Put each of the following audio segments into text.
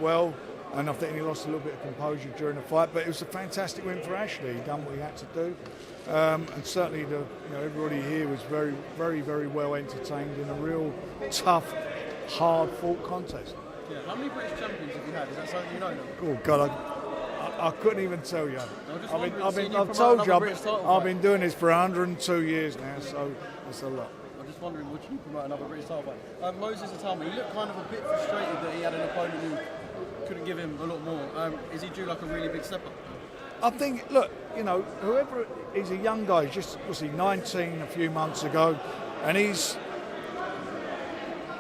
well, and I think he lost a little bit of composure during the fight. But it was a fantastic win for Ashley. He done what he had to do, and certainly everybody here was very, very, very well entertained in a real tough, hard-fought contest. Yeah. How many British champions have you had? Is that something you know? Oh God, I couldn't even tell you. I've been doing this for 102 years now, so it's a lot. I'm just wondering, would you promote another British title fight? Moses Itauma, he looked kind of a bit frustrated that he had an opponent who couldn't give him a lot more. Is he due like a really big step up? I think, look, whoever, he's a young guy, was he 19 a few months ago, and he's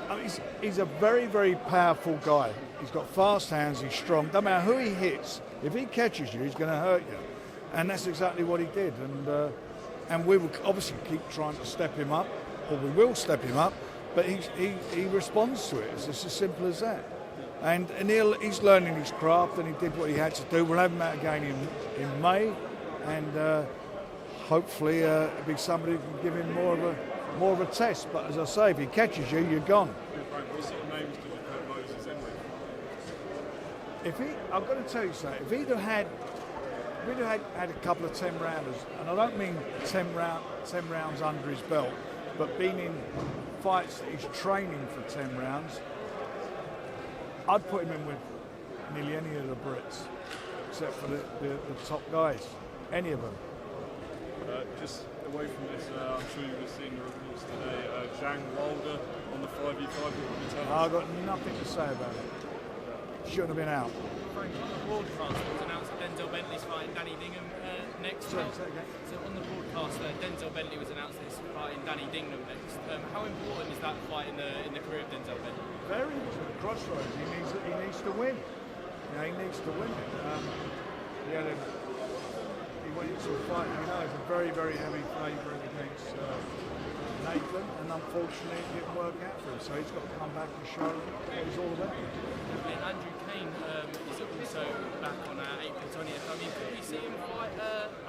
a very, very powerful guy. He's got fast hands, he's strong. No matter who he hits, if he catches you, he's going to hurt you. And that's exactly what he did. And we will obviously keep trying to step him up, or we will step him up, but he responds to it. It's just as simple as that. And he's learning his craft, and he did what he had to do. We'll have him out again in May, and hopefully it'll be somebody who can give him more of a test. But as I say, if he catches you, you're gone. What sort of names did you put Moses in with? I've got to tell you something. If he'd have had a couple of 10-rounders, and I don't mean 10 rounds under his belt, but been in fights that he's training for 10 rounds, I'd put him in with nearly any of the Brits, except for the top guys, any of them. Just away from this, I'm sure you were seeing the reports today. Zhang Wilder on the 5v5. I've got nothing to say about it. Shouldn't have been out. Frank, on the broadcast, it was announced that Denzel Bentley's fighting Danny Dingham next. So on the broadcast, Denzel Bentley was announced that he's fighting Danny Dingham next. How important is that fight in the career of Denzel Bentley? Very much at the crossroads. He needs to win. He needs to win it. He went into a fight. He's a very, very heavy favourite against Nathan, and unfortunately it didn't work out for him. So he's got to come back and show what he's all about. And Andrew Kane is also back on April 20th. I mean, could we see him fight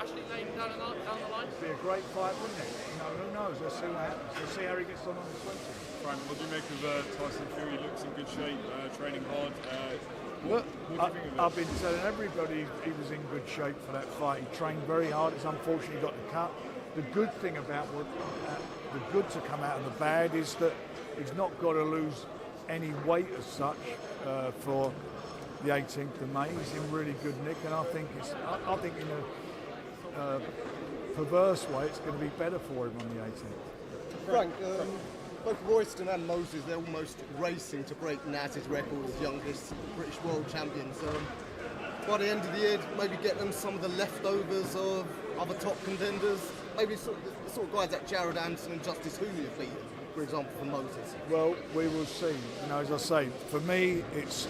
Ashley Lane down the line? It'd be a great fight, wouldn't it? Who knows? Let's see what happens. Let's see how he gets on the 20th. Frank, what do you make of Tyson Fury? Looks in good shape, training hard. Look, I've been telling everybody he was in good shape for that fight. He trained very hard. It's unfortunate he got the cut. The good thing about the good to come out of the bad is that he's not got to lose any weight as such for the 18th of May. He's in really good nick, and I think in a perverse way it's going to be better for him on the 18th. Frank, both Royston and Moses, they're almost racing to break Naz's record as youngest British world champions. By the end of the year, maybe get them some of the leftovers of other top contenders, maybe sort of guys like Jared Anderson and Justice Hooley have beaten, for example, for Moses. Well, we will see. As I say, for me, it's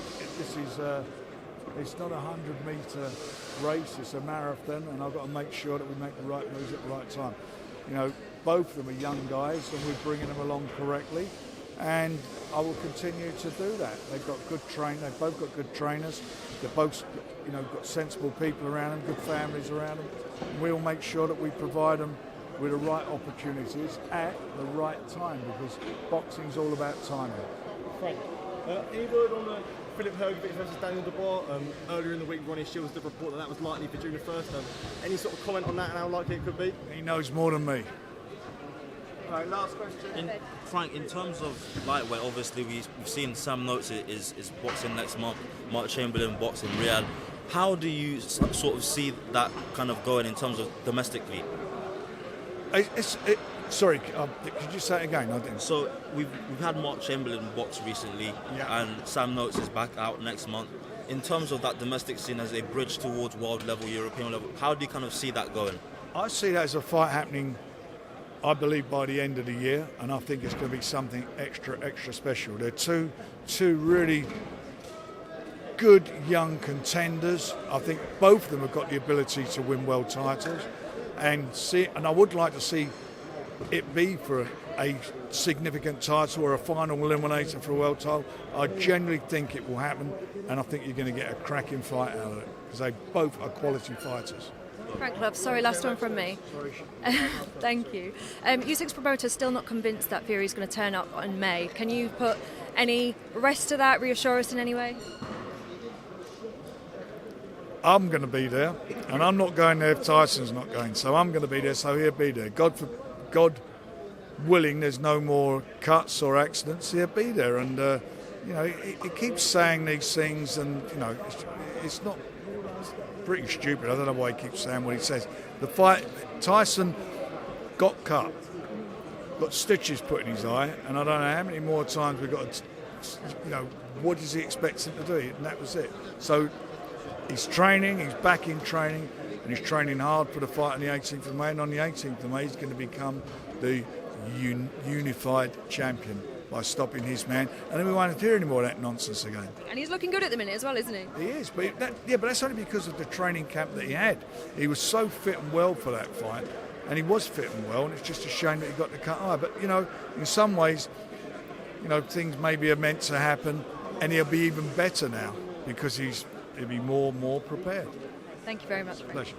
not a 100-metre race, it's a marathon, and I've got to make sure that we make the right moves at the right time. Both of them are young guys, and we're bringing them along correctly, and I will continue to do that. They've got good they've both got good trainers. They've both, got sensible people around them, good families around them. And we'll make sure that we provide them with the right opportunities at the right time, because boxing's all about timing. Frank, any word on Philip Hergovich versus Daniel Dubois? Earlier in the week, Ronnie Shields did report that was likely for June the 1st. Any sort of comment on that and how likely it could be? He knows more than me. All right, last question. Frank, in terms of lightweight, obviously we've seen Sam Notes is boxing next month, Mark Chamberlain boxing Riyadh. How do you sort of see that kind of going in terms of domestically? Sorry, could you say it again? I didn't. So we've had Mark Chamberlain box recently, and Sam Notes is back out next month. In terms of that domestic scene as a bridge towards world level, European level, how do you kind of see that going? I see that as a fight happening, I believe, by the end of the year, and I think it's going to be something extra special. They're two really good young contenders. I think both of them have got the ability to win world titles, and I would like to see it be for a significant title or a final eliminator for a world title. I genuinely think it will happen, and I think you're going to get a cracking fight out of it, because they both are quality fighters. Frank Love, sorry, last one from me. Thank you. Usyk's promoter still not convinced that Fury's going to turn up in May. Can you put any rest to that, reassure us in any way? I'm going to be there, and I'm not going there if Tyson's not going. So I'm going to be there, so he'll be there. God willing, there's no more cuts or accidents. He'll be there, and he keeps saying these things, and it's not. It's pretty stupid. I don't know why he keeps saying what he says. The fight, Tyson got cut, got stitches put in his eye, and I don't know how many more times we've got to, what does he expect him to do? And that was it. So he's training, he's back in training, and he's training hard for the fight on the 18th of May, and on the 18th of May he's going to become the unified champion by stopping his man, and then we won't hear any more of that nonsense again. And he's looking good at the minute as well, isn't he? He is, but that's only because of the training camp that he had. He was so fit and well for that fight, and he was fit and well, and it's just a shame that he got the cut eye. But in some ways, things maybe are meant to happen, and he'll be even better now because he'll be more prepared. Thank you very much. Pleasure.